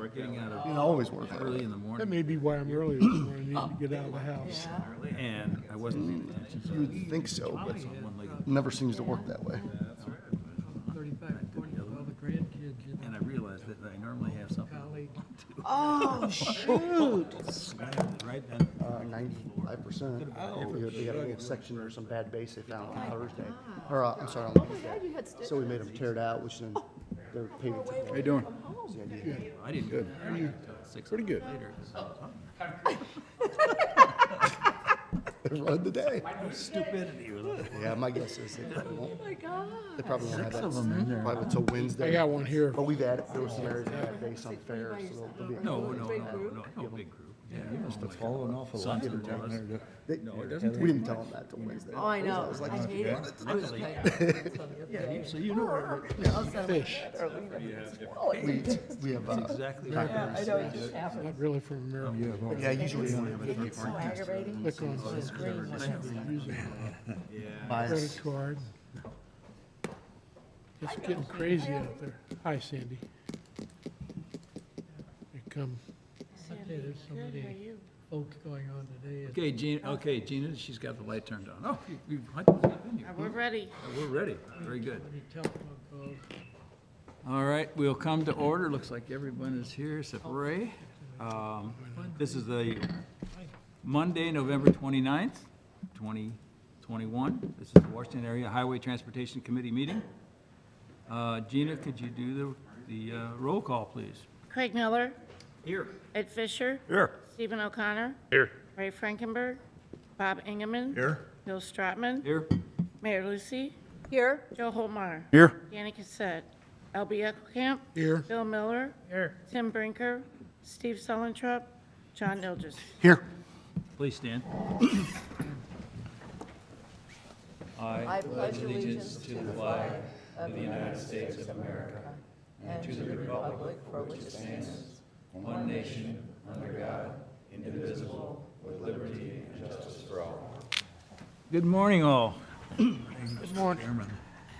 getting out of always work early in the That morning, may be why I'm early this morning. I need to get out of the house. and I wasn't paying attention. So You would think so, but one leg, never seems to work that way. 35, 40, all the grandkids in and I realized that I normally have something college. Oh, shoot. right then. 95%. They got a little section or some bad base they found on Thursday. Or, I'm sorry, on Oh my Wednesday. God, you had stitches. So we made them tear it out, which then they're paving. How you doing? I didn't get there until 6 Pretty good. later. They run the day. Stupidity. Yeah, my guess is they probably won't. Oh my God. They probably won't have that. of them in there. Probably until Wednesday. I got one here. But we've added, there were some areas that had base on fair, so they'll be. No, big group. Yeah, Must have fallen off a lot down there. We didn't tell them that till Wednesday. Oh, I know. was like, I hate it. So you know where Fish. We have, exactly. I know, it just happened. Not really from America. yeah, usually only have It's so aggravating. Click on The screen when using bias. credit card. It's getting crazy out there. Hi, Sandy. Here come. Okay, there's so many folks going on today. Okay, Gina, she's got the light turned on. Oh, I thought you'd been here. We're ready. We're ready. Very good. Many telephone calls. All right, we'll come to order. Looks like everyone is here except Ray. This is the Monday, November 29th, 2021. This is the Washington Area Highway Transportation Committee meeting. Gina, could you do the roll call, please? Craig Miller, Here. Ed Fisher. Here. Stephen O'Connor. Here. Ray Frankenberg. Bob Engelman. Here. Bill Stratman. Here. Mayor Lucy. Here, Joe Holtmeyer. Here. Danny Cassett. LB Eckelkamp. Here. Bill Miller. Here. Tim Brinker. Steve Sullentrup. John Ilgis. Here. Please stand. I pledge allegiance to the flag of the United States of America and to the republic for which it stands, one nation, under God, indivisible, with liberty and justice for all. Good morning, all. Good morning.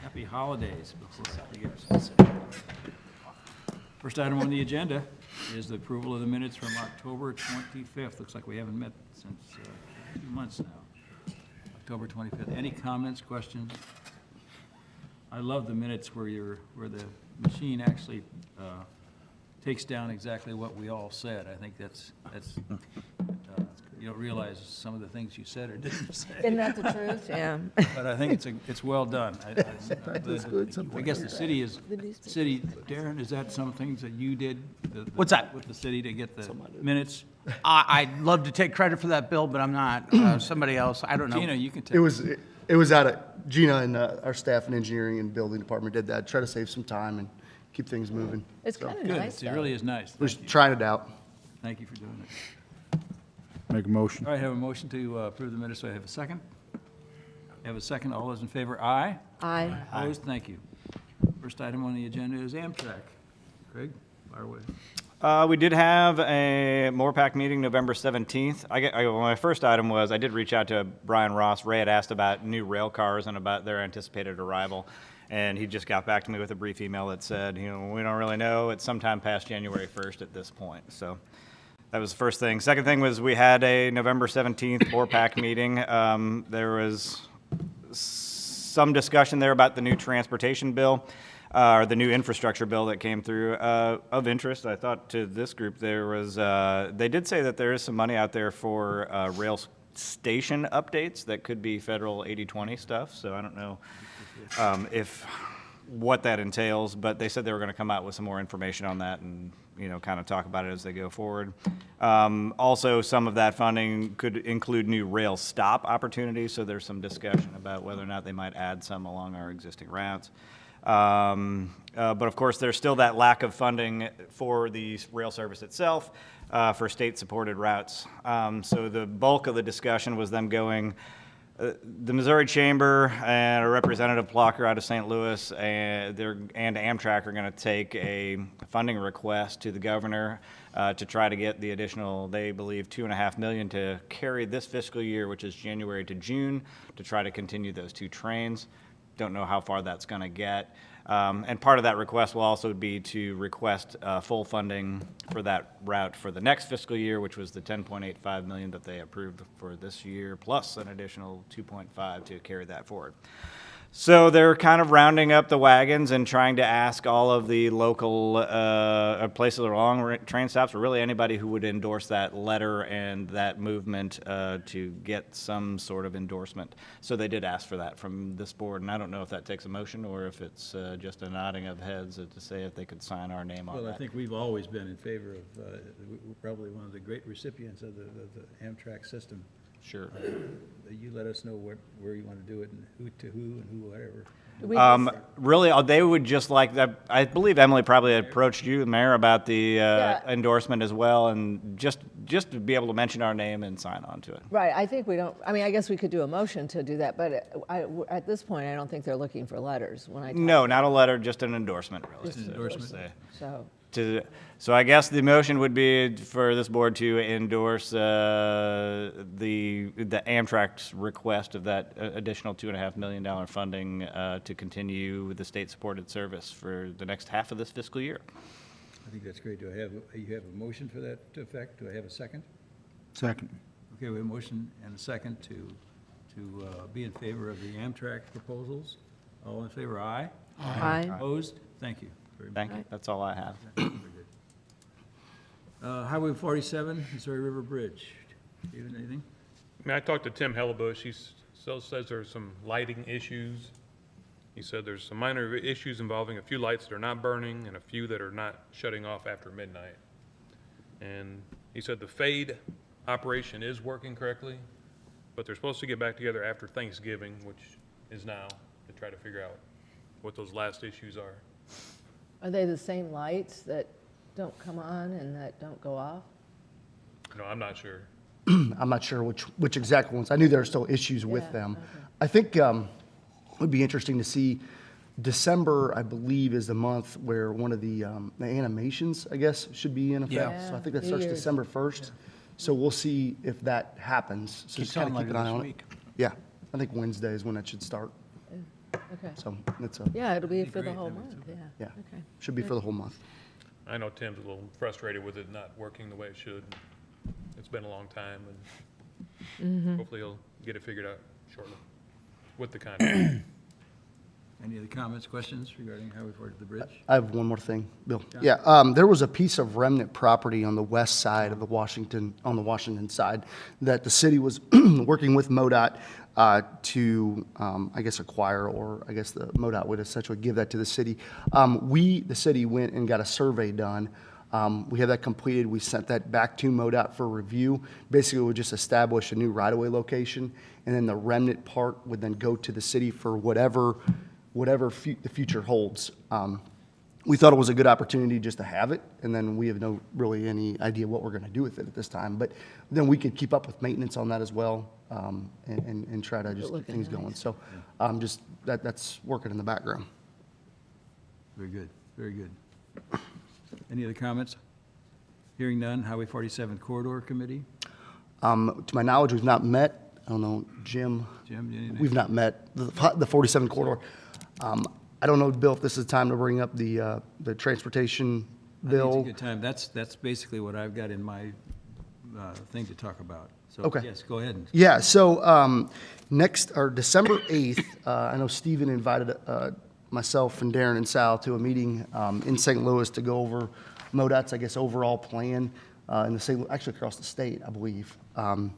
Happy holidays. First item on the agenda is the approval of the minutes from October 25th. Looks like we haven't met since 2 months now. October 25th. Any comments, questions? I love the minutes where the machine actually takes down exactly what we all said. I think that's you don't realize some of the things you said or didn't say. Isn't that the truth? Yeah. But I think it's well done. I guess the city is, Darren, is that some things that you did? What's that? With the city to get the minutes? I'd love to take credit for that, Bill, but I'm not. Somebody else, I don't know. Gina, you can take. It was out of, Gina and our staff in engineering and building department did that, try to save some time and keep things moving. It's kind of Good, nice, it though. really is nice. We're just trying it out. Thank you for doing it. Make a motion. All right, I have a motion to approve the minutes. Do I have a second? I have a second. All those in favor, aye. Aye. Opposed? Thank you. First item on the agenda is Amtrak. Craig, fire away. We did have a MORPAC meeting November 17th. My first item was I did reach out to Brian Ross. Ray had asked about new rail cars and about their anticipated arrival. And he just got back to me with a brief email that said, we don't really know. It's sometime past January 1st at this point. So that was the first thing. Second thing was we had a November 17th MORPAC meeting. There was some discussion there about the new transportation bill. Or the new infrastructure bill that came through of interest. I thought to this group there was, they did say that there is some money out there for rail station updates that could be federal 80/20 stuff. So I don't know what that entails, but they said they were going to come out with some more information on that and kind of talk about it as they go forward. Also, some of that funding could include new rail stop opportunities. So there's some discussion about whether or not they might add some along our existing routes. But of course, there's still that lack of funding for the rail service itself for state-supported routes. So the bulk of the discussion was them going, the Missouri Chamber and a Representative Plocker out of St. Louis and Amtrak are going to take a funding request to the governor to try to get the additional, they believe, $2.5 million to carry this fiscal year, which is January to June, to try to continue those two trains. Don't know how far that's going to get. And part of that request will also be to request full funding for that route for the next fiscal year, which was the $10.85 million that they approved for this year, plus an additional $2.5 to carry that forward. So they're kind of rounding up the wagons and trying to ask all of the local places along train stops, or really anybody who would endorse that letter and that movement to get some sort of endorsement. So they did ask for that from this board, and I don't know if that takes a motion or if it's just a nodding of heads to say if they could sign our name on that. Well, I think we've always been in favor of, we're probably one of the great recipients of the Amtrak system. Sure. You let us know where you want to do it and who and who, whatever. Really, they would just like that. I believe Emily probably approached you, Mayor, about the endorsement as well, and just to be able to mention our name and sign on to it. Right, I think we don't, I mean, I guess we could do a motion to do that, but at this point, I don't think they're looking for letters when I talk. No, not a letter, just an endorsement, really. Just an endorsement. So, So I guess the motion would be for this board to endorse the Amtrak's request of that additional $2.5 million funding to continue with the state-supported service for the next half of this fiscal year. I think that's great. You have a motion for that effect? Do I have a second? Second. Okay, we have a motion and a second to be in favor of the Amtrak proposals. All in favor, aye? aye. Opposed? Thank you very much. Thank you. That's all I have. Very good. Highway 47, Missouri River Bridge. Steven, anything? I mean, I talked to Tim Hellebush. He still says there's some lighting issues. He said there's some minor issues involving a few lights that are not burning and a few that are not shutting off after midnight. And he said the fade operation is working correctly, but they're supposed to get back together after Thanksgiving, which is now, to try to figure out what those last issues are. Are they the same lights that don't come on and that don't go off? No, I'm not sure. I'm not sure which exact ones. I knew there were still issues with Yeah, them. okay. I think it would be interesting to see, December, I believe, is the month where one of the animations, I guess, should be in effect. Yeah. So I think that New starts Year's. December 1st. So we'll see if that happens. So just kind of keep an eye on it. Yeah, I think Wednesday is when that should start. Okay. So it's Yeah, it'll be That'd be for the great. whole That'd be month, super. yeah. yeah, Okay. should be for the whole month. I know Tim's a little frustrated with it not working the way it should. It's been a long time, and hopefully he'll get it figured out shortly with the contract. Any other comments, questions regarding Highway 40, the bridge? I have one more thing, Bill. Yeah, there was a piece of remnant property on the west side of the on the Washington side, that the city was working with MoDOT to, I guess, acquire, or I guess the MoDOT would essentially give that to the city. The city went and got a survey done. We have that completed. We sent that back to MoDOT for review. Basically, we just establish a new right-of-way location, and then the remnant part would then go to the city for whatever the future holds. We thought it was a good opportunity just to have it, and then we have no really any idea what we're going to do with it at this time. But then we could keep up with maintenance on that as well, and try to just keep looking things going. nice. So just that's working in the background. Very good, very good. Any other comments? Hearing none, Highway 47 Corridor Committee. To my knowledge, we've not met. I don't know, Jim. Jim, anything? We've not met, the 47 corridor. I don't know, Bill, if this is the time to bring up the transportation I think bill. it's a good time. That's basically what I've got in my thing to talk about. So, Okay. yes, go ahead. Yeah, so December 8th, I know Stephen invited myself and Darren and Sal to a meeting in St. Louis to go over MoDOT's, I guess, overall plan in the St. Actually across the state, I believe. So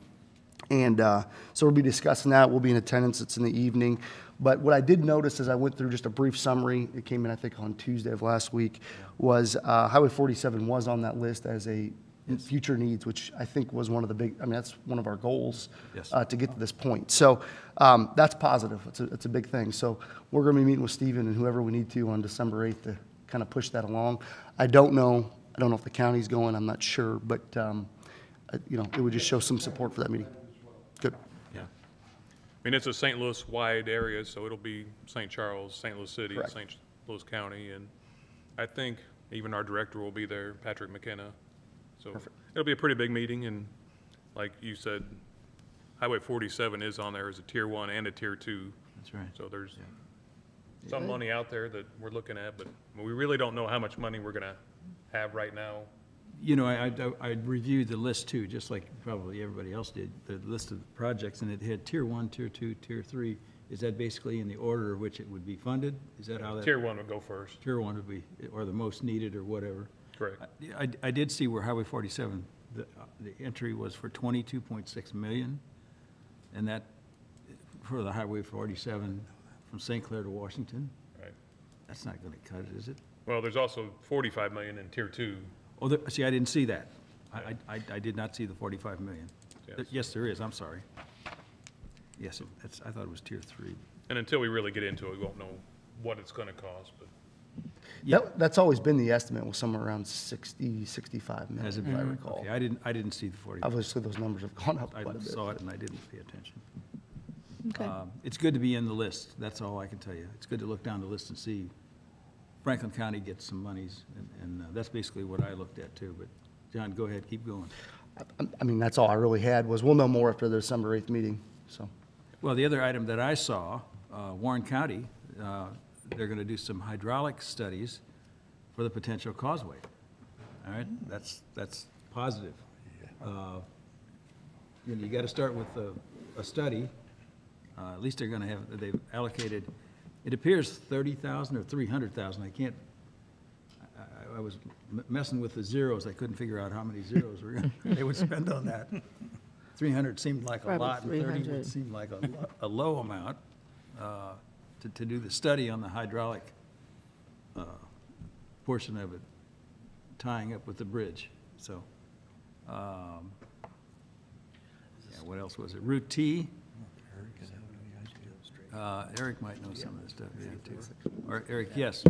we'll be discussing that. We'll be in attendance. It's in the evening. But what I did notice as I went through just a brief summary, it came in, I think, on Tuesday of last week, was Highway 47 was on that list as a future needs, which I think was one of the big, I mean, that's one of our goals Yes. to get to this point. So that's positive. It's a big thing. So we're going to be meeting with Stephen and whoever we need to on December 8th to kind of push that along. I don't know if the county's going. I'm not sure. But, it would just show some support for that meeting. Good. Yeah. I mean, it's a St. Louis-wide area, so it'll be St. Charles, St. Louis City, Correct. St. Louis County, and I think even our director will be there, Patrick McKenna. So it'll be a pretty big meeting, and like you said, Highway 47 is on there as a Tier 1 and a Tier 2. That's right. So there's some money out there that we're looking at, but we really don't know how much money we're gonna have right now. You know, I reviewed the list too, just like probably everybody else did, the list of projects, and it had tier 1, tier 2, tier 3. Is that basically in the order of which it would be funded? Is that how that? Tier 1 would go first, Tier 1 would be, or the most needed or whatever. correct. I did see where Highway 47, the entry was for 22.6 million, and that, for the Highway 47 from St. Clair to Washington, Right. that's not gonna cut it, is it? Well, there's also 45 million in tier 2. Oh, see, I didn't see that. I did not see the 45 million. Yes. Yes, there is, I'm sorry. Yes, I thought it was tier 3. And until we really get into it, we won't know what it's gonna cost, but That's always been the estimate, was somewhere around 60, 65 Has it million, if I been? recall. Okay, I didn't see the 45. Obviously, those numbers have gone up I quite a bit. saw it and I didn't pay attention. Okay. It's good to be in the list, that's all I can tell you. It's good to look down the list and see Franklin County gets some monies, and that's basically what I looked at too, but John, go ahead, keep going. I mean, that's all I really had, was we'll know more after the December 8th meeting, so. Well, the other item that I saw, Warren County, they're gonna do some hydraulic studies for the potential causeway. All right, that's positive. You know, you gotta start with a study. At least they're gonna have, they've allocated, it appears 30,000 or 300,000, I can't, I was messing with the zeros, I couldn't figure out how many zeros they would spend on that. 300 seemed like a Probably lot, and 30 would 300. seem like a low amount to do the study on the hydraulic portion of it, tying up with the bridge, so. Yeah, what else was it? Route T? Eric might know some of this stuff, yeah, too. Or, Eric, yes,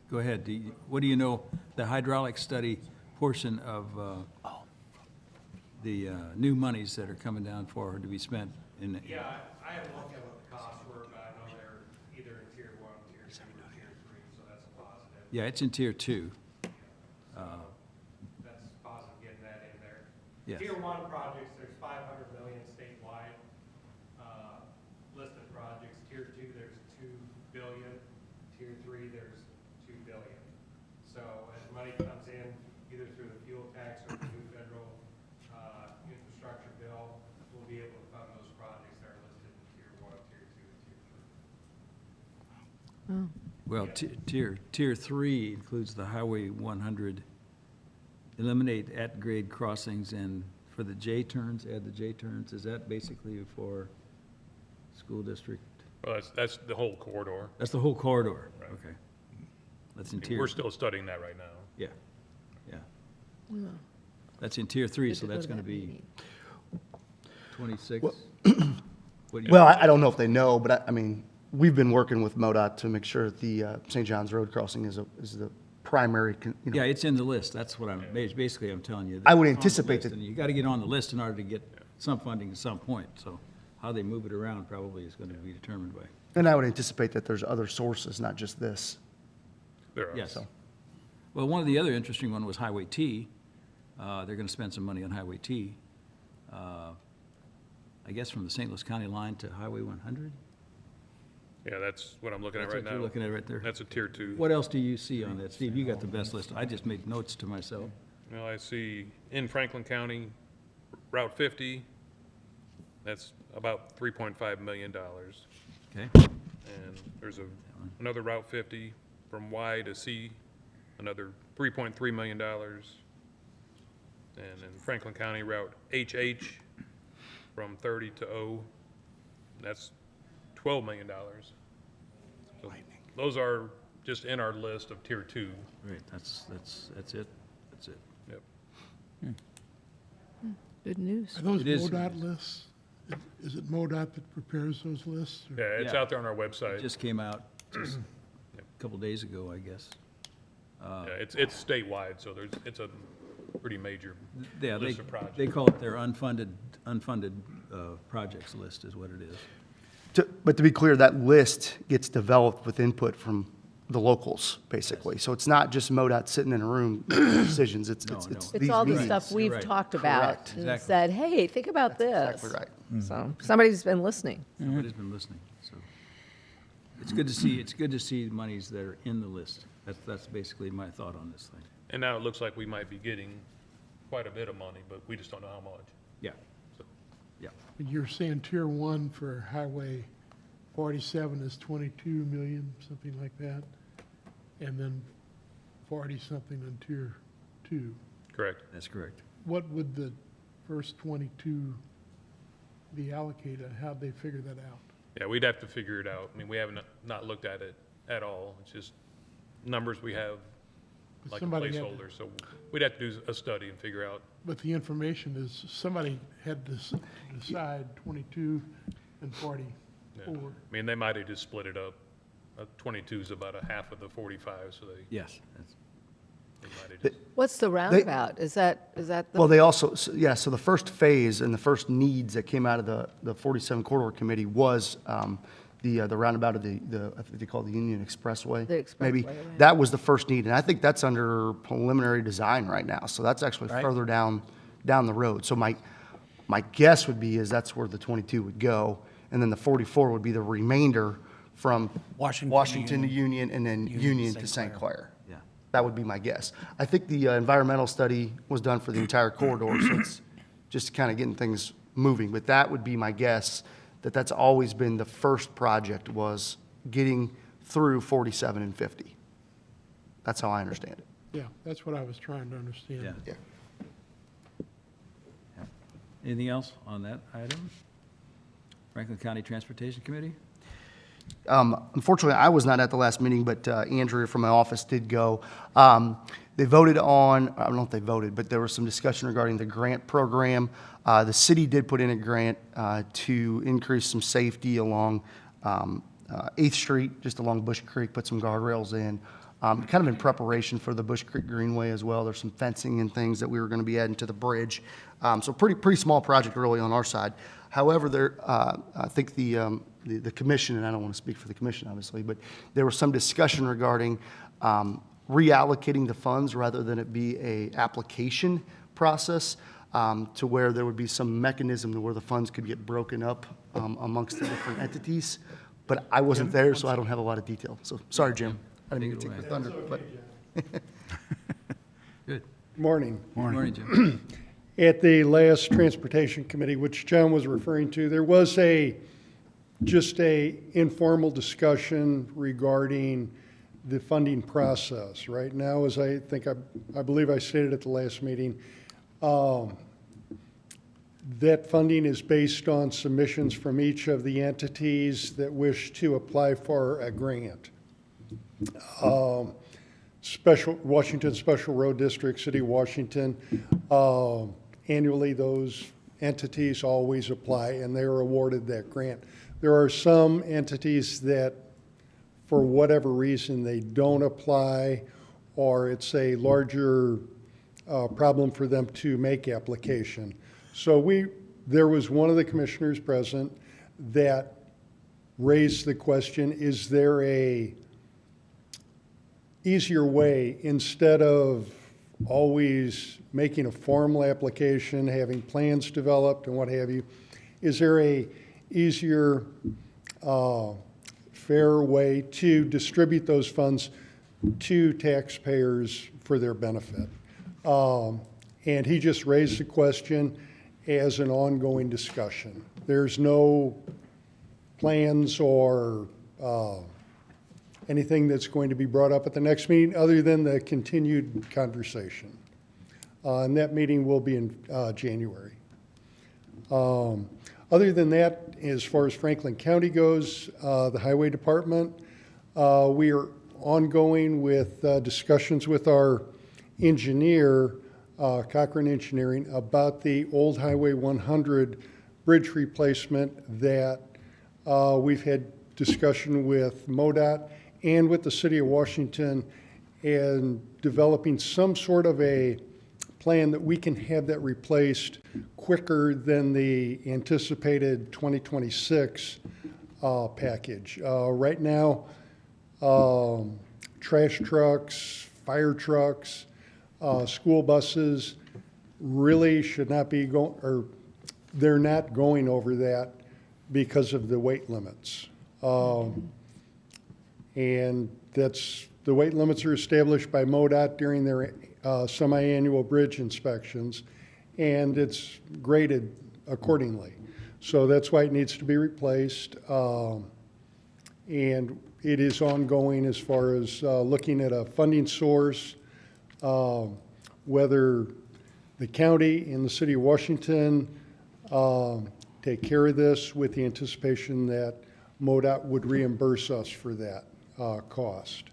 go ahead. What do you know, the hydraulic study portion of the new monies that are coming down forward to be spent in? Yeah, I haven't looked at what the costs were, but I know they're either in tier 1, tier 2, or tier 3, so that's a positive. Yeah, it's in tier 2. That's positive getting that in there. Yes. Tier 1 projects, there's 500 million statewide listed projects. Tier 2, there's 2 billion. Tier 3, there's 2 billion. So as money comes in, either through the fuel tax or the new federal infrastructure bill, we'll be able to fund those projects that are listed in tier 1, tier 2, and tier 3. Well, tier 3 includes the Highway 100, eliminate at-grade crossings, and for the J-turns, add the J-turns. Is that basically for school district? well, that's the whole corridor. That's the whole corridor? Right. Okay. That's in tier. We're still studying that right now. Yeah, yeah. That's in tier 3, so that's gonna be 26. What do you- Well, I don't know if they know, but I mean, we've been working with MoDOT to make sure that the St. John's Road crossing is the primary, Yeah, it's in the list. That's what basically I'm telling you. I would It's on the anticipate list, that- And you gotta get on the list in order to get some funding at some point, so how they move it around probably is gonna be determined by. and I would anticipate that there's other sources, not just this. There are. Yes. Well, one of the other interesting one was Highway T. They're gonna spend some money on Highway T. I guess from the St. Louis County line to Highway 100? Yeah, that's what I'm looking at That's right what you're now. looking at right there. That's a tier 2. What else do you see on that? Steve, you got the best list. I just made notes to myself. Well, I see in Franklin County, Route 50, that's about $3.5 million. Okay? And there's another Route 50 from Y to C, another $3.3 million. And in Franklin County, Route HH from 30 to O, that's $12 million. So those are just in our list of tier 2. Right, that's it. That's it. Yep. Good news. Are those It is. MoDOT lists? Is it MoDOT that prepares those lists? or- Yeah, it's Yeah. out there on our It website. just came out just a couple days ago, I guess. Yeah, it's statewide, so it's a pretty major Yeah, list of projects. they call it their unfunded projects list is what it is. But to be clear, that list gets developed with input from the locals, basically. So it's not just MoDOT sitting in a room making decisions, it's no. It's these all the meetings. stuff we've right. talked about Correct. and Exactly. said, hey, think about this. Exactly right. So somebody's been listening. Somebody's been listening, so. It's good to see monies that are in the list. That's basically my thought on this thing. And now it looks like we might be getting quite a bit of money, but we just don't know how much. Yeah, So, yeah. You're saying tier one for Highway 47 is 22 million, something like that? And then 40-something on tier two. correct. That's correct. What would the first 22 be allocated? How'd they figure that out? Yeah, we'd have to figure it out. I mean, we haven't not looked at it at all. It's just numbers we have like a Somebody had to- placeholder. So we'd have to do a study and figure out. But the information is, somebody had to decide 22 and 44. Yeah. I mean, they might have just split it up. 22 is about a half of the 45, so Yes. they might have just. What's the roundabout? Is that the? Well, they also, so the first phase and the first needs that came out of the 47 Corridor Committee was the roundabout of I think they call it the Union Expressway. The Maybe. expressway, right. That was the first need, and I think that's under preliminary design right now, so that's actually further down the road. So my guess would be is that's where the 22 would go, and then the 44 would be the remainder from Washington to Union, and then Union to St. Clair. Yeah. That would be my guess. I think the environmental study was done for the entire corridor, so it's just kind of getting things moving. But that would be my guess, that's always been the first project, was getting through 47 and 50. That's how I understand it. Yeah, that's what I was trying to understand. Yeah. Yeah. Anything else on that item? Franklin County Transportation Committee? Unfortunately, I was not at the last meeting, but Andrea from my office did go. They voted on, I don't know if they voted, but there was some discussion regarding the grant program. The city did put in a grant to increase some safety along 8th Street, just along Bush Creek, put some guardrails in, kind of in preparation for the Bush Creek Greenway as well. There's some fencing and things that we were going to be adding to the bridge. So pretty small project really on our side. However, I think the commission, and I don't want to speak for the commission, obviously, but there was some discussion regarding reallocating the funds rather than it be a application process, to where there would be some mechanism to where the funds could get broken up amongst the different entities. But I wasn't there, so I don't have a lot of detail. So, sorry, Jim. I didn't mean to take your thunder, but. Good. Morning. Morning, Jim. At the last Transportation Committee, which John was referring to, there was just a informal discussion regarding the funding process. Right now, as I believe I stated at the last meeting, that funding is based on submissions from each of the entities that wish to apply for a grant. Washington Special Road District, City of Washington, annually those entities always apply and they are awarded that grant. There are some entities that, for whatever reason, they don't apply, or it's a larger problem for them to make application. So there was one of the commissioners present that raised the question, is there a easier way, instead of always making a formal application, having plans developed and what have you, is there a easier, fair way to distribute those funds to taxpayers for their benefit? And he just raised the question as an ongoing discussion. There's no plans or anything that's going to be brought up at the next meeting other than the continued conversation. And that meeting will be in January. Other than that, as far as Franklin County goes, the Highway Department, we are ongoing with discussions with our engineer, Cochran Engineering, about the old Highway 100 bridge replacement that we've had discussion with MoDOT and with the City of Washington, and developing some sort of a plan that we can have that replaced quicker than the anticipated 2026 package. Right now, trash trucks, fire trucks, school buses really should not be going, or they're not going over that because of the weight limits. And the weight limits are established by MoDOT during their semi-annual bridge inspections, and it's graded accordingly. So that's why it needs to be replaced. And it is ongoing as far as looking at a funding source, whether the county and the city of Washington take care of this with the anticipation that MoDOT would reimburse us for that cost.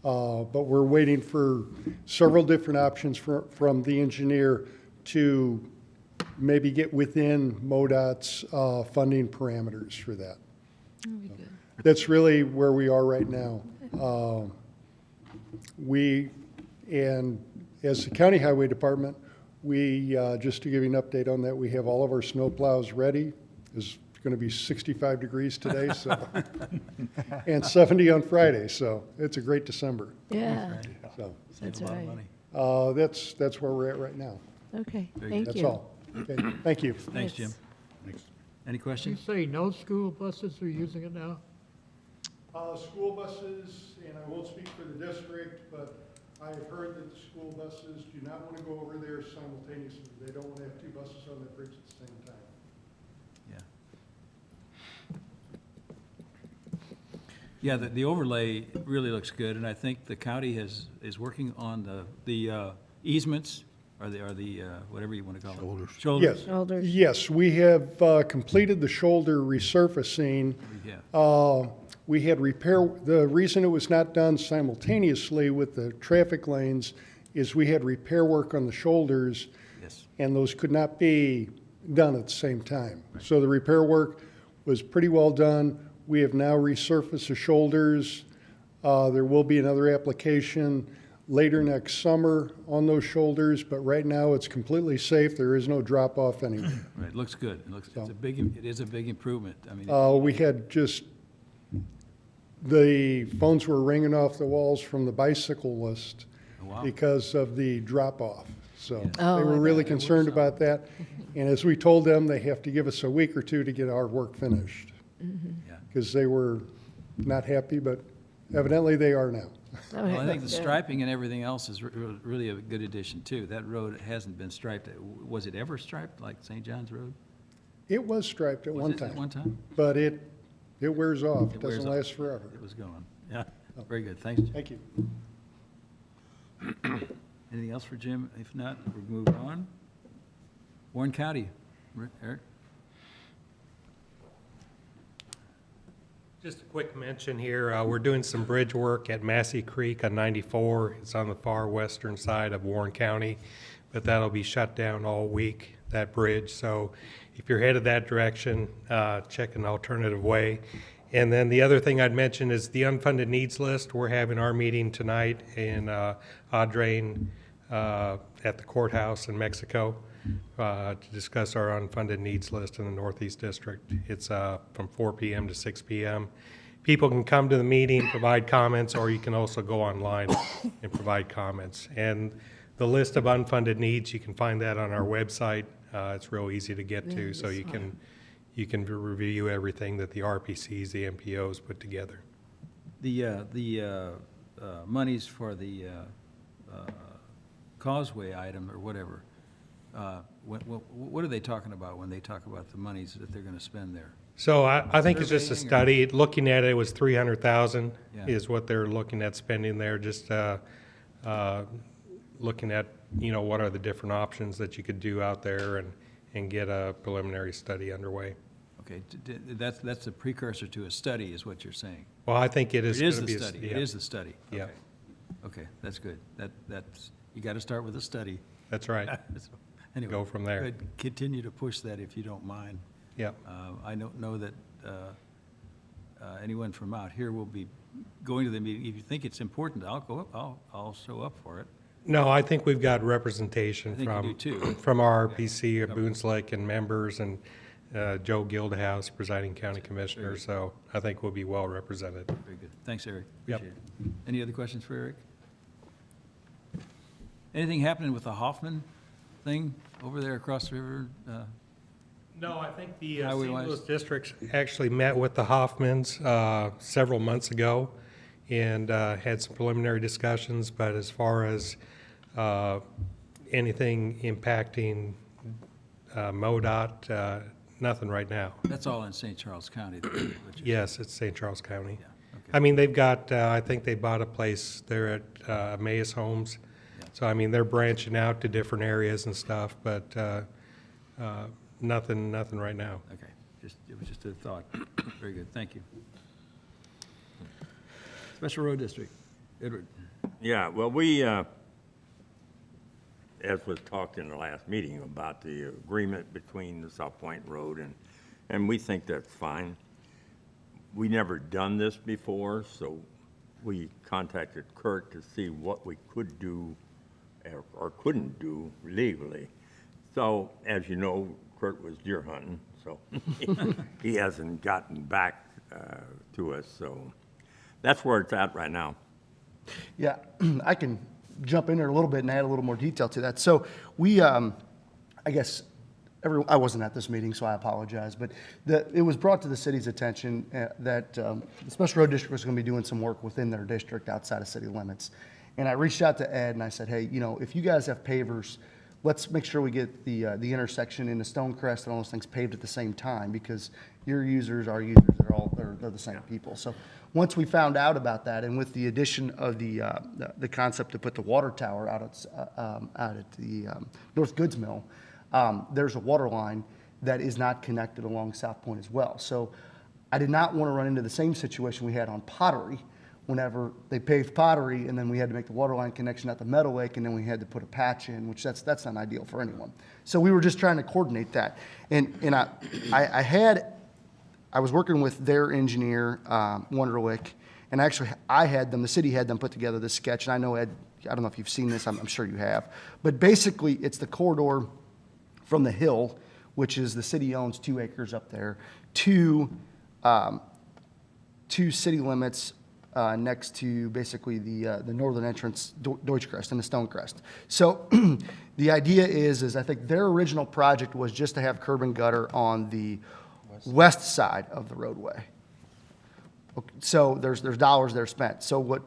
But we're waiting for several different options from the engineer to maybe get within MoDOT's funding parameters for that. That's really where we are right now. And as the county highway department, just to give you an update on that, we have all of our snow plows ready. It's going to be 65 degrees today, so, and 70 on Friday, so it's a great December. Yeah, So, that's right. that's where we're at right now. Okay, thank That's you. all. Okay, thank you. Thanks, Jim. Any You questions? say no school buses are using it now? School buses, and I won't speak for the district, but I have heard that the school buses do not want to go over there simultaneously. They don't want to have two buses on the bridge at the same time. Yeah, the overlay really looks good, and I think the county is working on the easements, or the whatever you want to call them. Shoulders. Yes. Shoulders. Yes, we have completed the shoulder resurfacing. Yeah. We had the reason it was not done simultaneously with the traffic lanes is we had repair work on the shoulders, Yes. and those could not be done at the same time. So the repair work was pretty well done. We have now resurfaced the shoulders. There will be another application later next summer on those shoulders, but right now it's completely safe. There is no drop off anywhere. Right, it looks good. It is a big improvement. I mean, We had the phones were ringing off the walls from the bicycle list wow. because of the drop off. So Oh, they were I really bet. concerned about that. And as we told them, they have to give us a week or two to get our work finished. Yeah. Because they were not happy, but evidently they are now. Well, I think the striping and everything else is really a good addition too. That road hasn't been striped. Was it ever striped like St. John's Road? It was striped at Was one it at time, one time? but it wears off. It wears doesn't off. last forever. It was gone. Yeah, very good. Thanks, Jim. Thank you. Anything else for Jim? If not, we'll move on. Warren County, Eric? Just a quick mention here, we're doing some bridge work at Massey Creek on 94. It's on the far western side of Warren County, but that'll be shut down all week, that bridge. So if you're headed that direction, check an alternative way. And then the other thing I'd mention is the unfunded needs list. We're having our meeting tonight in Audrain at the courthouse in Mexico to discuss our unfunded needs list in the Northeast District. It's from 4 p.m. to 6 p.m. People can come to the meeting, provide comments, or you can also go online and provide comments. And the list of unfunded needs, you can find that on our website. It's real easy to get to, so you can review everything that the RPCs, the MPOs put together. The monies for the Causeway item or whatever, what are they talking about when they talk about the monies that they're going to spend there? So I think it's just a Surveying or- study. Looking at it, it was 300,000 Yeah. is what they're looking at spending there. Just looking at, what are the different options that you could do out there and get a preliminary study underway. Okay, that's a precursor to a study, is what you're saying. Well, I think it is It is going the to be. study, it is the study. Yeah. Okay. Okay, that's good. That's, you got to start with a study. That's right. So, anyway, Go from there. good. Continue to push that if you don't mind. Yeah. I don't know that anyone from out here will be going to the meeting. If you think it's important, I'll go up, I'll show up for it. No, I think we've got representation I think you do too. from our RPC, Boone's Lake and members, and Joe Gildehouse, presiding county commissioner, so I think we'll be well represented. Very good. Thanks, Eric. Yep. Appreciate it. Any other questions for Eric? Anything happening with the Hoffman thing over there across the river? No, I think the St. Highway-wise? Louis districts actually met with the Hoffmans several months ago, and had some preliminary discussions, but as far as anything impacting MoDOT, nothing right now. That's all in St. Charles County, though, what you're- Yes, it's St. Charles County. okay. I mean, they've got, I think they bought a place there at Emmaus Homes. So, I mean, they're branching out to different areas and stuff, but nothing right now. Okay, it was just a thought. Very good, thank you. Special Road District, Edward. Yeah, well, we, as was talked in the last meeting about the agreement between the South Point Road and we think that's fine. We never done this before, so we contacted Kurt to see what we could do or couldn't do legally. So, as you know, Kurt was deer hunting, so he hasn't gotten back to us, so that's where it's at right now. Yeah, I can jump in there a little bit and add a little more detail to that. So we, I guess, I wasn't at this meeting, so I apologize, but it was brought to the city's attention that the Special Road District was going to be doing some work within their district outside of city limits. And I reached out to Ed and I said, hey, you know, if you guys have pavers, let's make sure we get the intersection into Stonecrest and all those things paved at the same time, because your users, our users, they're the same people. So once we found out about that, and with the addition of the concept to put the water tower out at the North Goods Mill, there's a water line that is not connected along South Point as well. So I did not want to run into the same situation we had on Pottery, whenever they paved Pottery, and then we had to make the water line connection at the Meadow Lake, and then we had to put a patch in, which that's not ideal for anyone. So we were just trying to coordinate that. And I was working with their engineer, Wunderlich, and actually the city had them put together this sketch, and I know Ed, I don't know if you've seen this, I'm sure you have, but basically it's the corridor from the hill, which is the city owns 2 acres up there, to city limits next to basically the northern entrance, Deutschcrest and the Stonecrest. So the idea is I think their original project was just to have curb and gutter on the west side of the roadway. So there's dollars there spent. So what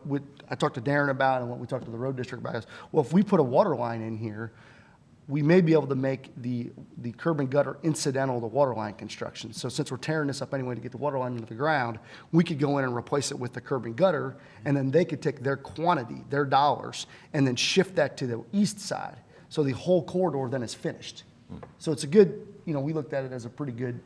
I talked to Darren about and what we talked to the road district about is, well, if we put a water line in here, we may be able to make the curb and gutter incidental to water line construction. So since we're tearing this up anyway to get the water line into the ground, we could go in and replace it with the curb and gutter, and then they could take their quantity, their dollars, and then shift that to the east side. So the whole corridor then is finished. So it's a good, we looked at it as a pretty good,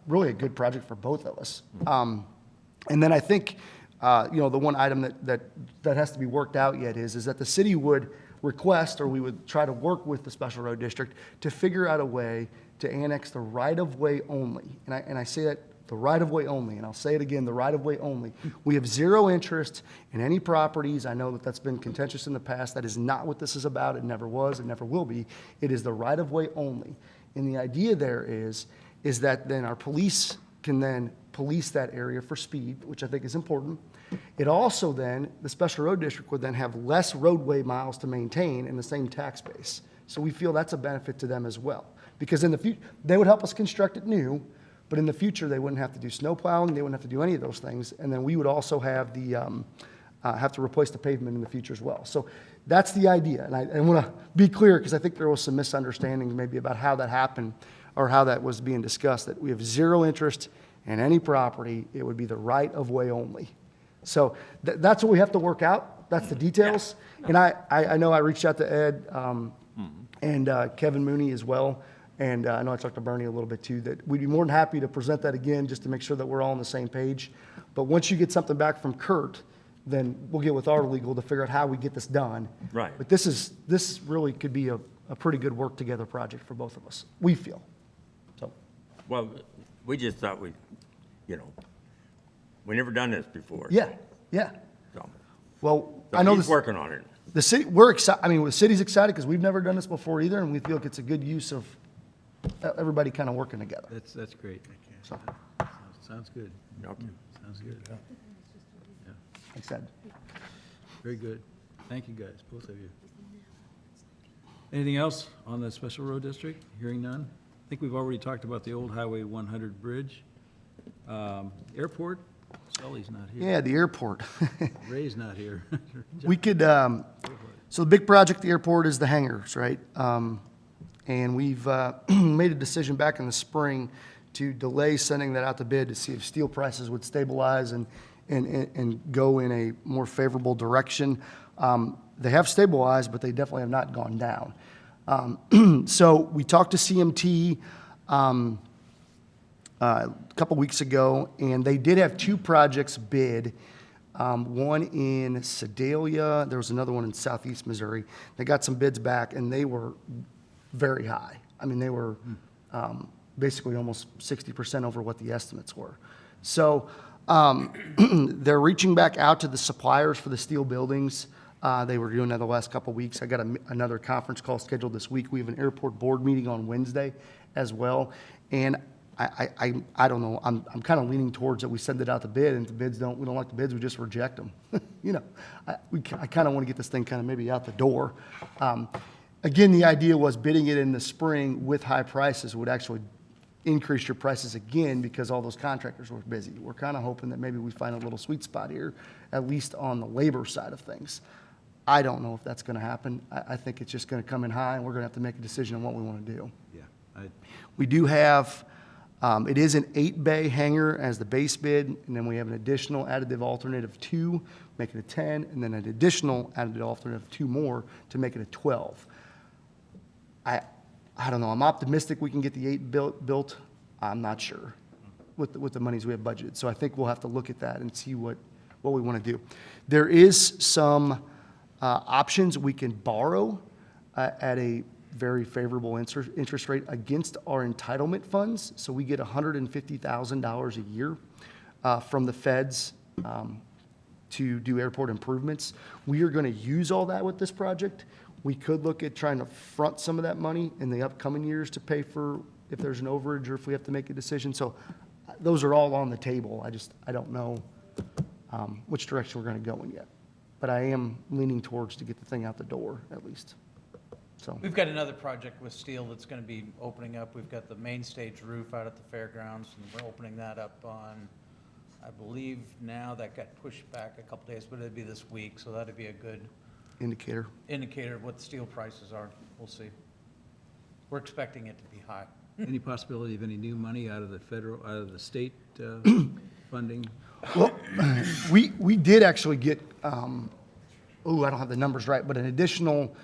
really a good project for both of us. And then I think, the one item that has to be worked out yet is that the city would request, or we would try to work with the Special Road District to figure out a way to annex the right-of-way only. And I say that, the right-of-way only, and I'll say it again, the right-of-way only. We have zero interest in any properties. I know that that's been contentious in the past. That is not what this is about. It never was. It never will be. It is the right-of-way only. And the idea there is that then our police can then police that area for speed, which I think is important. It also then, the Special Road District would then have less roadway miles to maintain in the same tax base. So we feel that's a benefit to them as well. Because in the future, they would help us construct it new, but in the future, they wouldn't have to do snow plowing, they wouldn't have to do any of those things, and then we would also have have to replace the pavement in the future as well. So that's the idea, and I want to be clear, because I think there was some misunderstanding maybe about how that happened, or how that was being discussed, that we have zero interest in any property. It would be the right-of-way only. So that's what we have to work out. That's the details. And I know I reached out to Ed and Kevin Mooney as well. And I know I talked to Bernie a little bit too, that we'd be more than happy to present that again just to make sure that we're all on the same page. But once you get something back from Kurt, then we'll get with our legal to figure out how we get this done. Right. But this really could be a pretty good work together project for both of us, we feel. So. Well, we just thought we never done this before. Yeah. So, Well, I know he's working on it. The city, we're excited. I mean, the city's excited because we've never done this before either, and we feel like it's a good use of everybody kind of working together. That's great. So, Sounds good. Okay. Sounds good. Yeah, like I said. very good. Thank you, guys, both of you. Anything else on the Special Road District? Hearing none? I think we've already talked about the old Highway 100 bridge. Airport, Sully's not here. Yeah, the airport. Ray's not here. We could, so the big project at the airport is the hangars, right? And we've made a decision back in the spring to delay sending that out to bid to see if steel prices would stabilize and go in a more favorable direction. They have stabilized, but they definitely have not gone down. So we talked to CMT a couple weeks ago, and they did have two projects bid. One in Sedalia, there was another one in southeast Missouri. They got some bids back, and they were very high. I mean, they were basically almost 60% over what the estimates were. So they're reaching back out to the suppliers for the steel buildings. They were doing that the last couple weeks. I got another conference call scheduled this week. We have an airport board meeting on Wednesday as well. And I don't know, I'm kind of leaning towards that we send it out to bid, and if we don't like the bids, we just reject them. You know, I kind of want to get this thing kind of maybe out the door. Again, the idea was bidding it in the spring with high prices would actually increase your prices again because all those contractors were busy. We're kind of hoping that maybe we find a little sweet spot here, at least on the labor side of things. I don't know if that's going to happen. I think it's just going to come in high, and we're going to have to make a decision on what we want to do. Yeah. We do have, it is an 8-bay hangar as the base bid, and then we have an additional additive alternate of 2, make it a 10, and then an additional additive alternate of 2 more to make it a 12. I don't know. I'm optimistic we can get the 8 built. I'm not sure with the monies we have budgeted. So I think we'll have to look at that and see what we want to do. There is some options we can borrow at a very favorable interest rate against our entitlement funds. So we get $150,000 a year from the feds to do airport improvements. We are going to use all that with this project. We could look at trying to front some of that money in the upcoming years to pay for if there's an overage or if we have to make a decision. So those are all on the table. I don't know which direction we're going to go in yet. But I am leaning towards to get the thing out the door at least. So We've got another project with steel that's going to be opening up. We've got the main stage roof out at the fairgrounds, and we're opening that up on, I believe now that got pushed back a couple days, but it'd be this week, so that'd be a good indicator. indicator of what the steel prices are. We'll see. We're expecting it to be high. Any possibility of any new money out of the federal, out of the state funding? Well, we did actually get, I don't have the numbers right, but an additional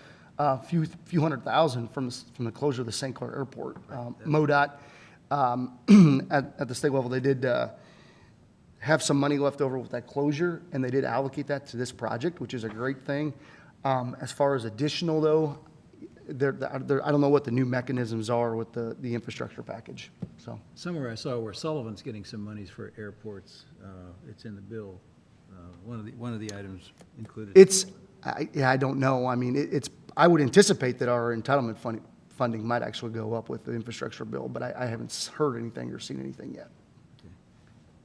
few hundred thousand from the closure of the St. Clair Airport. MoDOT, at the state level, they did have some money left over with that closure, and they did allocate that to this project, which is a great thing. As far as additional, though, I don't know what the new mechanisms are with the infrastructure package, so. Somewhere I saw where Sullivan's getting some monies for airports. It's in the bill. One of the items included. I don't know. I mean, I would anticipate that our entitlement funding might actually go up with the infrastructure bill, but I haven't heard anything or seen anything yet.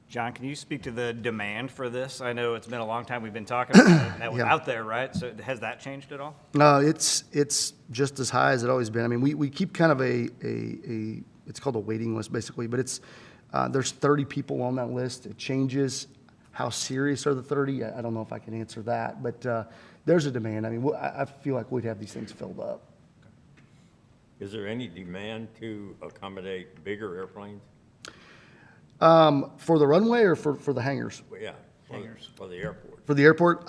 John, can you speak to the demand for this? I know it's been a long time we've been talking about it, and that was Yeah. out there, right? So has that changed at all? No, it's just as high as it always been. I mean, we keep kind of it's called a waiting list basically, but there's 30 people on that list. It changes. How serious are the 30? I don't know if I can answer that, but there's a demand. I mean, I feel like we'd have these things filled up. Is there any demand to accommodate bigger airplanes? For the runway or for the hangars? Well, yeah, for the airport. For the airport,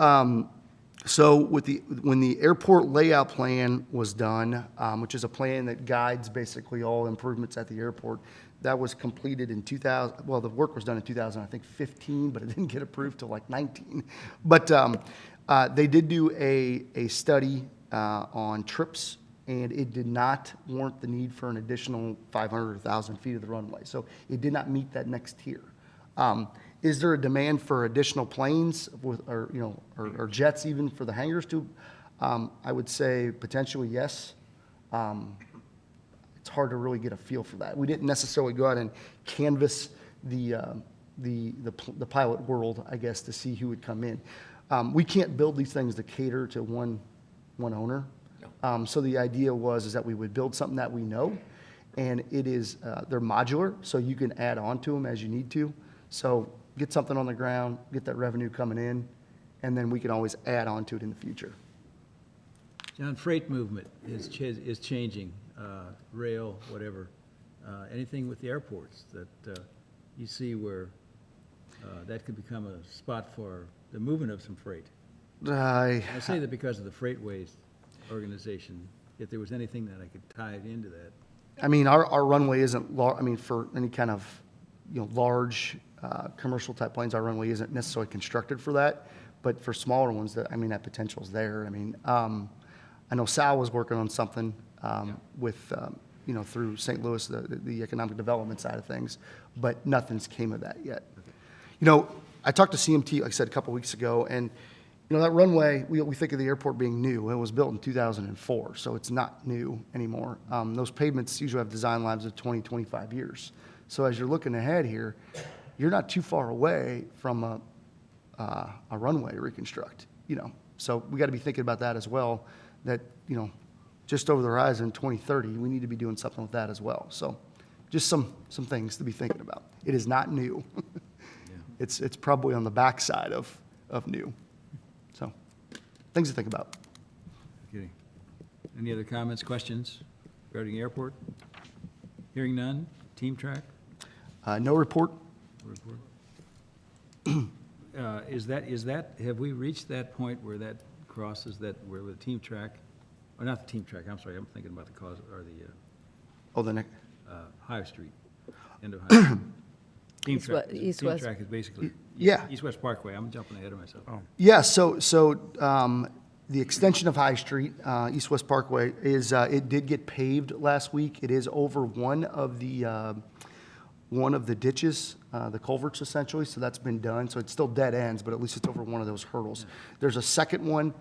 so when the airport layout plan was done, which is a plan that guides basically all improvements at the airport, that was completed in 2000. Well, the work was done in 2015, but it didn't get approved till like 19. But they did do a study on trips, and it did not warrant the need for an additional 500 or 1,000 feet of the runway. So it did not meet that next tier. Is there a demand for additional planes or jets even for the hangars too? I would say potentially yes. It's hard to really get a feel for that. We didn't necessarily go out and canvass the pilot world, I guess, to see who would come in. We can't build these things to cater to one owner. So the idea was that we would build something that we know, and they're modular, so you can add on to them as you need to. So get something on the ground, get that revenue coming in, and then we can always add on to it in the future. John, freight movement is changing, rail, whatever. Anything with the airports that you see where that could become a spot for the movement of some freight? I say that because of the Freightways organization, if there was anything that I could tie it into that. I mean, our runway isn't I mean, for any kind of, large commercial type planes, our runway isn't necessarily constructed for that. But for smaller ones, that potential's there. I mean, I know Sal was working on something with, through St. Louis, the economic development side of things, but nothing's came of that yet. I talked to CMT, like I said, a couple weeks ago, and that runway, we think of the airport being new. It was built in 2004, so it's not new anymore. Those pavements usually have design lives of 20, 25 years. So as you're looking ahead here, you're not too far away from a runway to reconstruct, So we got to be thinking about that as well, that, just over the horizon, 2030, we need to be doing something with that as well. So just some things to be thinking about. It is not new. It's probably on the backside of new. So things to think about. Okay. Any other comments, questions regarding the airport? Hearing none. Team track? No report. Is that, have we reached that point where that crosses where the team track, or not the team track, I'm sorry, I'm thinking about the cause, or the High Street, end of High Street. Team track, East-west. Team track is basically Yeah. East-West Parkway. I'm jumping ahead of myself. Yeah, so the extension of High Street, East-West Parkway, it did get paved last week. It is over one of the ditches, the culverts essentially, so that's been done. So it's still dead ends, but at least it's over one of those hurdles. There's a second one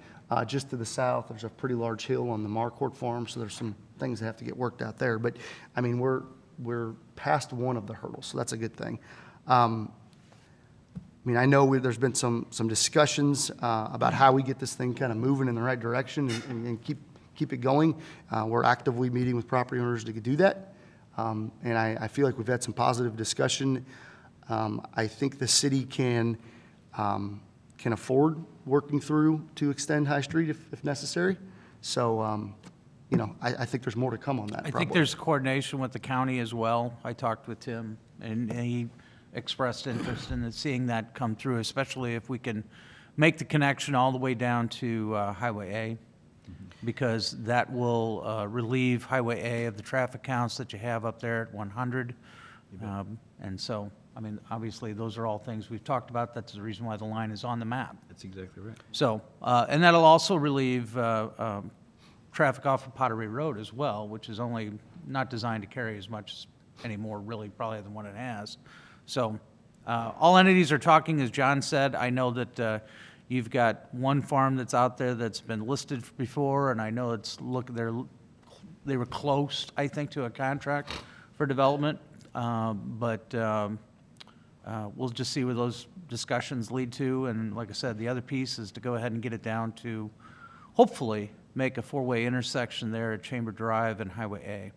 just to the south. There's a pretty large hill on the Marquardt Farm, so there's some things that have to get worked out there. But, I mean, we're past one of the hurdles, so that's a good thing. I mean, I know there's been some discussions about how we get this thing kind of moving in the right direction and keep it going. We're actively meeting with property owners to do that. And I feel like we've had some positive discussion. I think the city can afford working through to extend High Street if necessary. So, I think there's more to come on that. I think there's coordination with the county as well. I talked with Tim, and he expressed interest in seeing that come through, especially if we can make the connection all the way down to Highway A, because that will relieve Highway A of the traffic counts that you have up there at 100. And so, I mean, obviously, those are all things we've talked about. That's the reason why the line is on the map. That's exactly right. So, and that'll also relieve traffic off of Pottery Road as well, which is only not designed to carry as much anymore, really, probably than what it has. So, all entities are talking, as John said. I know that you've got one farm that's out there that's been listed before, and I know they were close, I think, to a contract for development. But we'll just see where those discussions lead to. And like I said, the other piece is to go ahead and get it down to, hopefully, make a four-way intersection there at Chamber Drive and Highway A.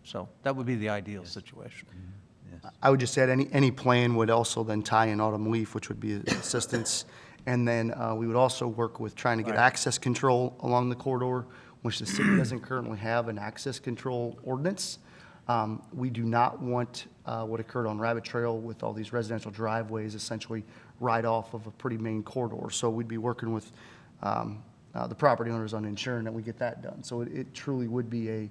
So that would be the ideal situation. I would just add any plan would also then tie in Autumn Leaf, which would be assistance. And then we would also work with trying to get access control along the corridor, which the city doesn't currently have an access control ordinance. We do not want what occurred on Rabbit Trail with all these residential driveways essentially right off of a pretty main corridor. So we'd be working with the property owners on ensuring that we get that done. So it truly would be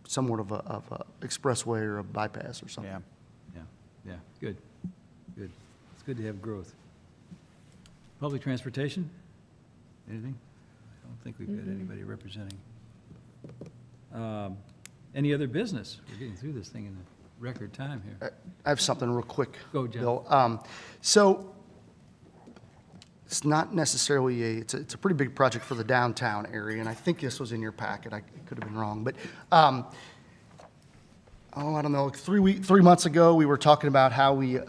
somewhat of a expressway or a bypass or something. Yeah, good. It's good to have growth. Public transportation? Anything? I don't think we've got anybody representing. Any other business? We're getting through this thing in a record time here. I have something real quick, Go, John. Bill. So it's not necessarily it's a pretty big project for the downtown area, and I think this was in your packet. I could have been wrong, but I don't know. 3 months ago, we were talking about how we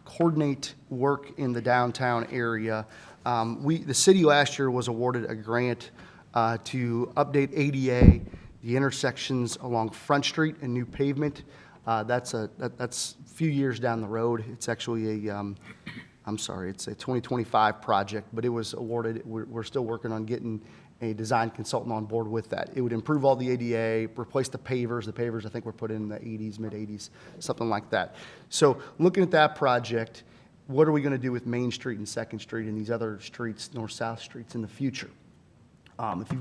coordinate work in the downtown area. The city last year was awarded a grant to update ADA, the intersections along Front Street and new pavement. That's a few years down the road. It's actually it's a 2025 project, but it was awarded. We're still working on getting a design consultant on board with that. It would improve all the ADA, replace the pavers. The pavers, I think, were put in the 80s, mid-80s, something like that. So looking at that project, what are we going to do with Main Street and Second Street and these other streets, north-south streets in the future? If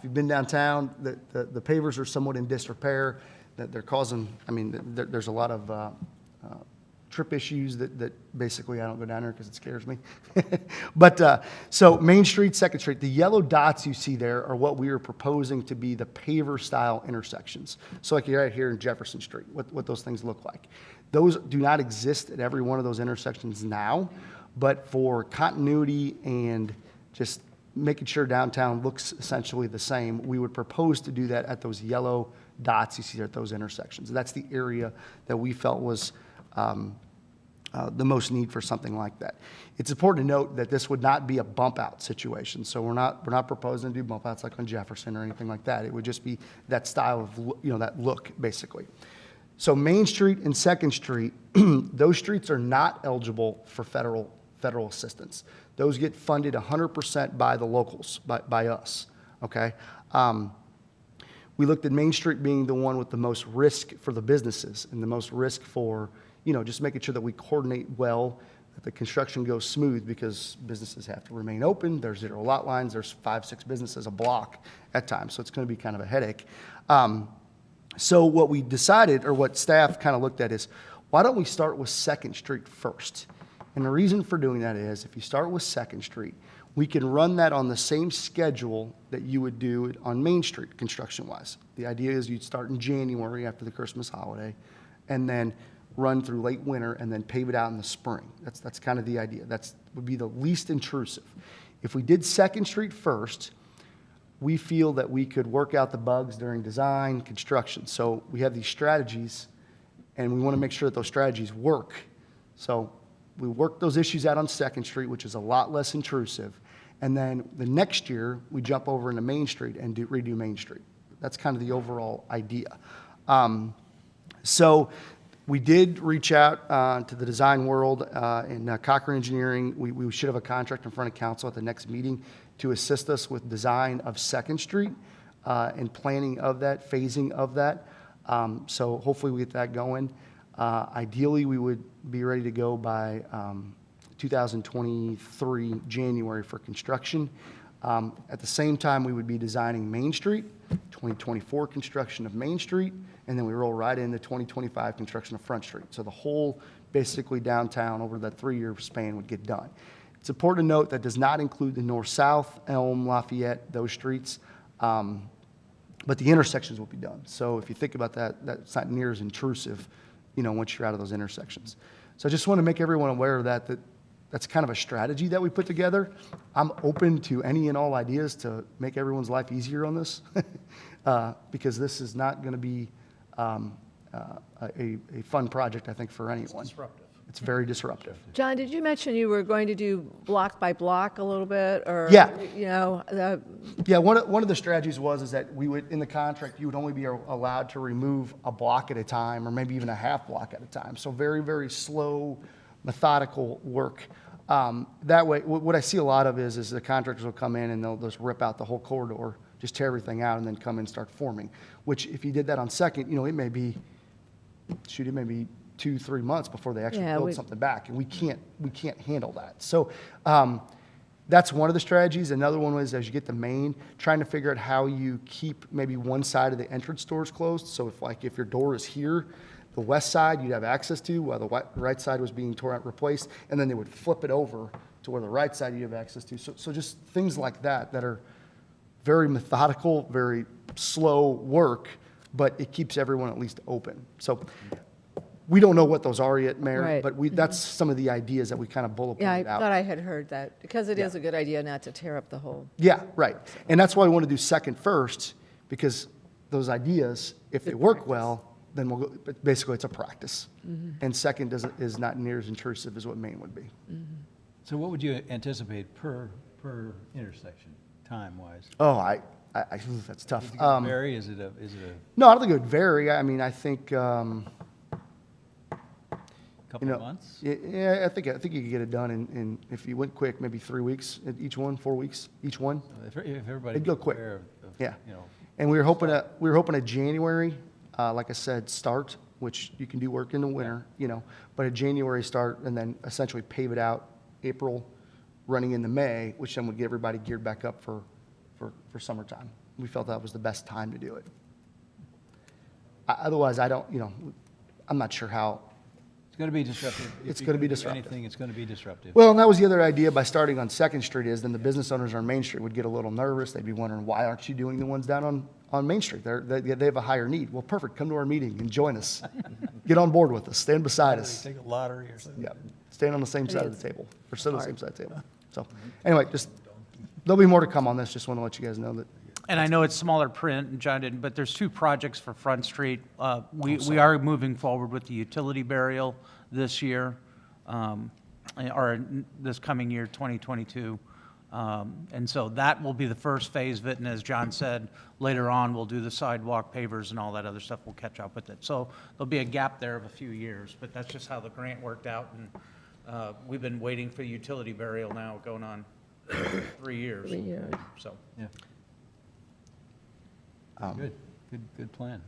you've been downtown, the pavers are somewhat in disrepair. That they're causing. I mean, there's a lot of trip issues that basically I don't go down there because it scares me. But so Main Street, Second Street, the yellow dots you see there are what we are proposing to be the paver-style intersections. So like you're right here in Jefferson Street, what those things look like. Those do not exist at every one of those intersections now, but for continuity and just making sure downtown looks essentially the same, we would propose to do that at those yellow dots you see at those intersections. That's the area that we felt was the most need for something like that. It's important to note that this would not be a bump out situation. So we're not proposing to do bump outs like on Jefferson or anything like that. It would just be that style of, that look basically. So Main Street and Second Street, those streets are not eligible for federal assistance. Those get funded 100% by the locals, by us, okay? We looked at Main Street being the one with the most risk for the businesses and the most risk for, just making sure that we coordinate well, that the construction goes smooth because businesses have to remain open. There's 0 lot lines. There's 5-6 businesses a block at times. So it's going to be kind of a headache. So what we decided, or what staff kind of looked at is, why don't we start with Second Street first? And the reason for doing that is, if you start with Second Street, we can run that on the same schedule that you would do on Main Street construction-wise. The idea is you'd start in January after the Christmas holiday, and then run through late winter, and then pave it out in the spring. That's kind of the idea. That would be the least intrusive. If we did Second Street first, we feel that we could work out the bugs during design, construction. So we have these strategies, and we want to make sure that those strategies work. So we work those issues out on Second Street, which is a lot less intrusive. And then the next year, we jump over into Main Street and redo Main Street. That's kind of the overall idea. So we did reach out to the design world in Cochran Engineering. We should have a contract in front of council at the next meeting to assist us with design of Second Street and planning of that, phasing of that. So hopefully we get that going. Ideally, we would be ready to go by 2023 January for construction. At the same time, we would be designing Main Street, 2024 construction of Main Street, and then we roll right into 2025 construction of Front Street. So the whole, basically downtown over that 3-year span would get done. It's important to note that does not include the north-south, Elm, Lafayette, those streets, but the intersections will be done. So if you think about that, that's not near as intrusive, once you're out of those intersections. So I just want to make everyone aware of that that's kind of a strategy that we put together. I'm open to any and all ideas to make everyone's life easier on this, because this is not going to be a fun project, I think, for anyone. It's disruptive. It's very disruptive. John, did you mention you were going to do block by block a little bit, or? Yeah. Yeah, one of the strategies is that we would, in the contract, you would only be allowed to remove a block at a time, or maybe even a half block at a time. So very, very slow, methodical work. That way, what I see a lot of is the contractors will come in and they'll just rip out the whole corridor, just tear everything out, and then come in and start forming. Which, if you did that on Second, it may be 2-3 months before they actually build something back, and we can't handle that. So that's one of the strategies. Another one was, as you get to Main, trying to figure out how you keep maybe one side of the entrance doors closed. So if your door is here, the west side you'd have access to, while the right side was being torn out, replaced, and then they would flip it over to where the right side you have access to. So just things like that are very methodical, very slow work, but it keeps everyone at least open. So we don't know what those are yet, Mayor, Right. but that's some of the ideas that we kind of bullet I pointed out. thought I had heard that, because it is a good idea not to tear up the whole. Yeah, right. And that's why we want to do Second first, because those ideas, if they work well, then we'll go, but basically it's a practice. And Second is not near as intrusive as what Main would be. So what would you anticipate per intersection, time-wise? Oh, that's tough. Is it gonna vary? Is it a? No, I don't think it would vary. I mean, I think, couple of months? Yeah, I think you could get it done in, if you went quick, maybe 3 weeks, each one, 4 weeks, each one. If everybody It'd go was quick. aware of, Yeah. you know, And we were hoping a January, like I said, start, which you can do work in the winter, but a January start and then essentially pave it out April, running into May, which then would get everybody geared back up for summertime. We felt that was the best time to do it. Otherwise, I don't, I'm not sure how. it's going to be disruptive. It's If gonna be you do disruptive. Anything, it's going to be disruptive. Well, and that was the other idea by starting on Second Street is then the business owners on Main Street would get a little nervous. They'd be wondering, why aren't you doing the ones down on Main Street? They have a higher need. Well, perfect. Come to our meeting and join us. Get on board with us. Stand beside us. Take a lottery or something. Yeah, stand on the same side of the table, or sit on the same side of the table. So, anyway, there'll be more to come on this. Just want to let you guys know that. And I know it's smaller print, and John didn't, but there's 2 projects for Front Street. We are moving forward with the utility burial this year, or this coming year, 2022. And so that will be the first phase of it, and as John said, later on, we'll do the sidewalk pavers and all that other stuff. We'll catch up with it. So there'll be a gap there of a few years, but that's just how the grant worked out, and we've been waiting for the utility burial now going on 3 years. 3 years. So. Yeah. Good plan.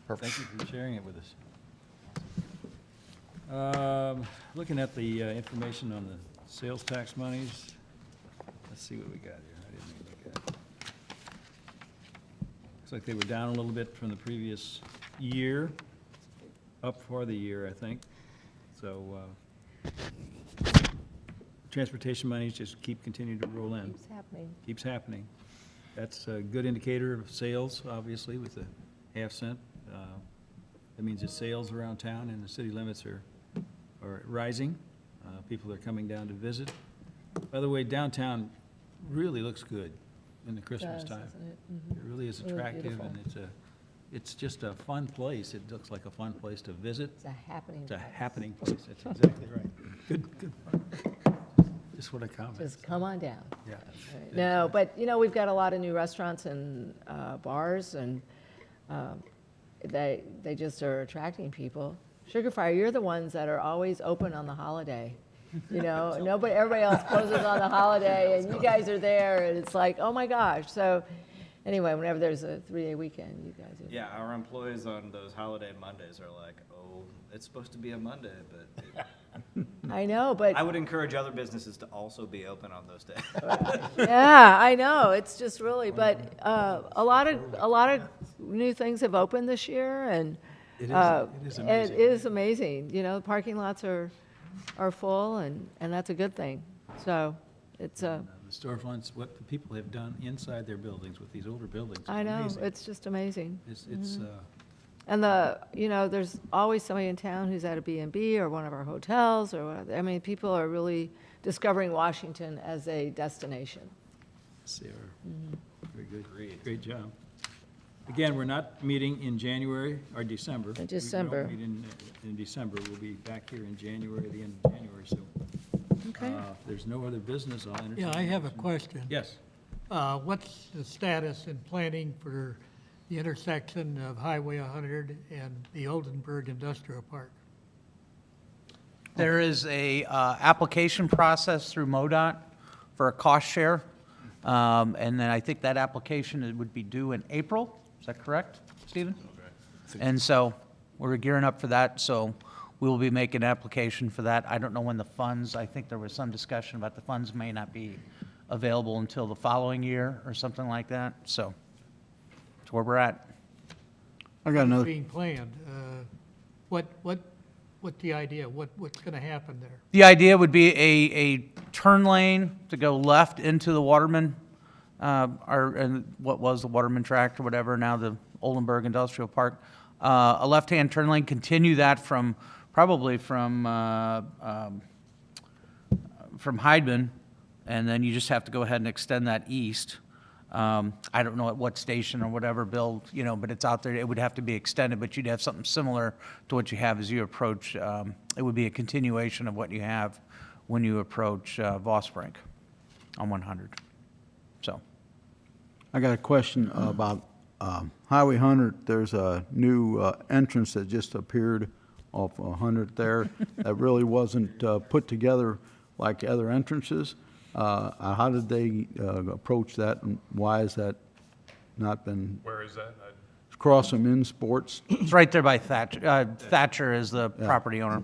Perfect. Thank you for sharing it with us. Looking at the information on the sales tax monies, let's see what we got here. I didn't even look at it. Looks like they were down a little bit from the previous year, up for the year, I think. So transportation monies just continuing to roll in. Keeps happening. Keeps happening. That's a good indicator of sales, obviously, with the half-cent. That means that sales around town and the city limits are rising. People are coming down to visit. By the way, downtown really looks good in the Christmas Does, time. doesn't it? It really is Really attractive, beautiful. and it's just a fun place. It looks like a fun place to visit. It's a happening. It's a place. happening place. That's exactly right. Good. Just what I comment. Just come on down. Yeah. Right. No, but, we've got a lot of new restaurants and bars, and they just are attracting people. Sugar Fire, you're the ones that are always open on the holiday. Everybody else closes on the holiday, and you guys are there, and it's like, oh my gosh. So anyway, whenever there's a 3-day weekend, you guys are. Yeah, our employees on those holiday Mondays are like, oh, it's supposed to be a Monday, but I know, but. I would encourage other businesses to also be open on those days. Yeah, I know. It's just really, but a lot of new things have opened this year, and It is amazing. it is amazing. The parking lots are full, and that's a good thing. So it's The storefronts, what the people have done inside their buildings with these older buildings. is I know, amazing. it's just amazing. It's And there's always somebody in town who's at a B&B or one of our hotels, or whatever. I mean, people are really discovering Washington as a destination. very good. Great job. Again, we're not meeting in January or December. In December. We don't meet in December. We'll be back here in January, the end of January, so. Okay. If there's no other business, I'll entertain. Yeah, I have a question. Yes. What's the status in planning for the intersection of Highway 100 and the Oldenburg Industrial Park? There is a application process through MoDOT for a cost share. And then I think that application would be due in April. Is that correct, Stephen? And so we're gearing up for that, so we will be making an application for that. I don't know when the funds, I think there was some discussion about the funds may not be available until the following year or something like that. So that's where we're at. I got another, Being planned. What's the idea? What's going to happen there? The idea would be a turn lane to go left into the Waterman, and what was the Waterman Tract or whatever, now the Oldenburg Industrial Park. A left-hand turn lane, continue that probably from Hydeman, and then you just have to go ahead and extend that east. I don't know at what station or whatever, Bill, but it's out there. It would have to be extended, but you'd have something similar to what you have as you approach. It would be a continuation of what you have when you approach Vosbrink on 100. So, I got a question about Highway 100. There's a new entrance that just appeared off 100 there. That really wasn't put together like other entrances. How did they approach that, and why has that not been? Where is that? Across from In Sports, It's right there by Thatcher. Thatcher is the property owner.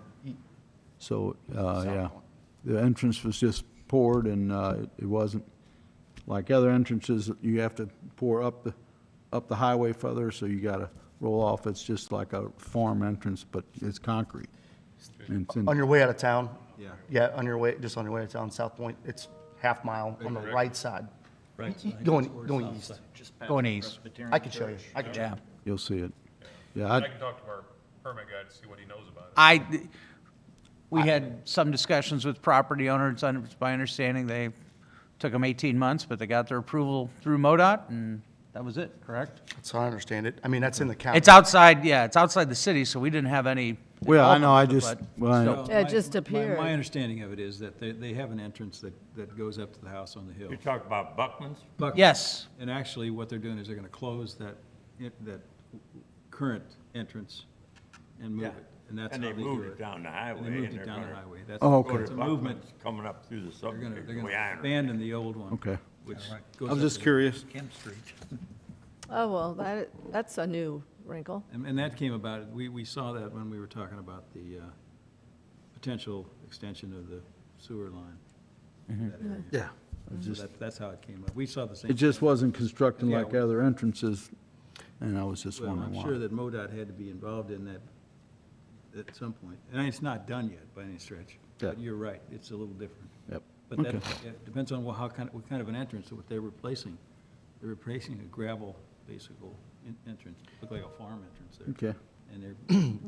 so, yeah. The entrance was just poured, and it wasn't like other entrances, you have to pour up the highway further, so you gotta roll off. It's just like a farm entrance, but it's concrete. And it's in- On your way out of town? Yeah. Yeah, on your way out of town, South Point, it's half mile on the right side. Right. Going east. Going east. I can show you. I can show Yeah. you. You'll see it. Yeah, I can talk to our permit guy to see what he knows about it. We had some discussions with property owners. It's my understanding they took them 18 months, but they got their approval through MoDOT, and that was it, correct? That's how I understand it. I mean, that's in the county. It's outside, yeah, it's outside the city, so we didn't have any. well, I know, I involvement with just, it, well, I know. but- It just My appeared. understanding of it is that they have an entrance that goes up to the house on the hill. You talk about Buckman's? Yes, And actually, what they're doing is they're gonna close that current entrance and move Yeah. it. And that's And how they they do moved it. it down the highway. And they moved and it they're down the gonna highway. That's, Oh, okay. Go it's to a movement. Buckman's coming up through the They're subdivision, gonna, the way I understand. abandon the old one. Okay. Which I goes was up just to the- curious. Oh, well, that's a new wrinkle. And that came about, we saw that when we were talking about the potential extension of the sewer line. That area. Yeah. So that's how it came up. We saw the same. It just wasn't constructed Yeah, like we- other entrances, and I was just Well, wondering I'm why. sure that MoDOT had to be involved in that at some point. And it's not done yet by any stretch. Yeah. But you're right, it's a little different. Yep. But that, Okay. it depends on what kind of an entrance, what they're replacing. They're replacing a gravel, basically, entrance, look like a farm entrance there. Okay. And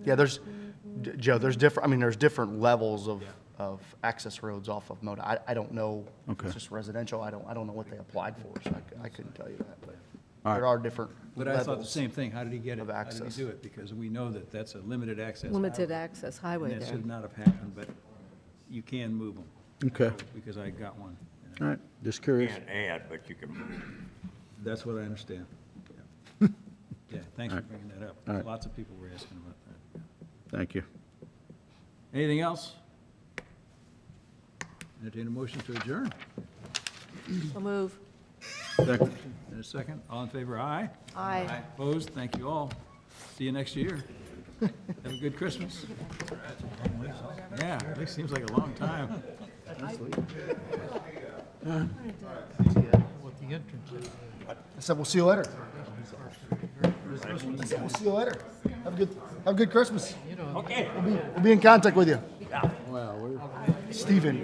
they're, Yeah, Joe, there's different levels Yeah. of access roads off of MoDOT. I don't know. Okay. It's just residential. I don't know what they applied for, so I couldn't tell you that. But All right. there are different but I thought the levels. same thing, how did he get it? of How did access. he do it? Because we know that that's a limited access. Limited highway. access highway And that there. should not have happened, but you can move them. Okay. Because I got one. All right, just curious. Can't add, but you can, That's what I understand. Yeah, Yeah, thanks for All right. bringing that up. All right. Lots of people were asking about that. Thank you. Anything else? Entertain a motion to adjourn. So move. Second. In a second, all in favor, aye? Aye. Opposed? Thank you all. See you next year. Have a good Christmas. Yeah, it seems like a long time. What the entrance is. I said, we'll see you later. I said, we'll see you later. Have a good Christmas. You know, We'll be in contact with you. Stephen.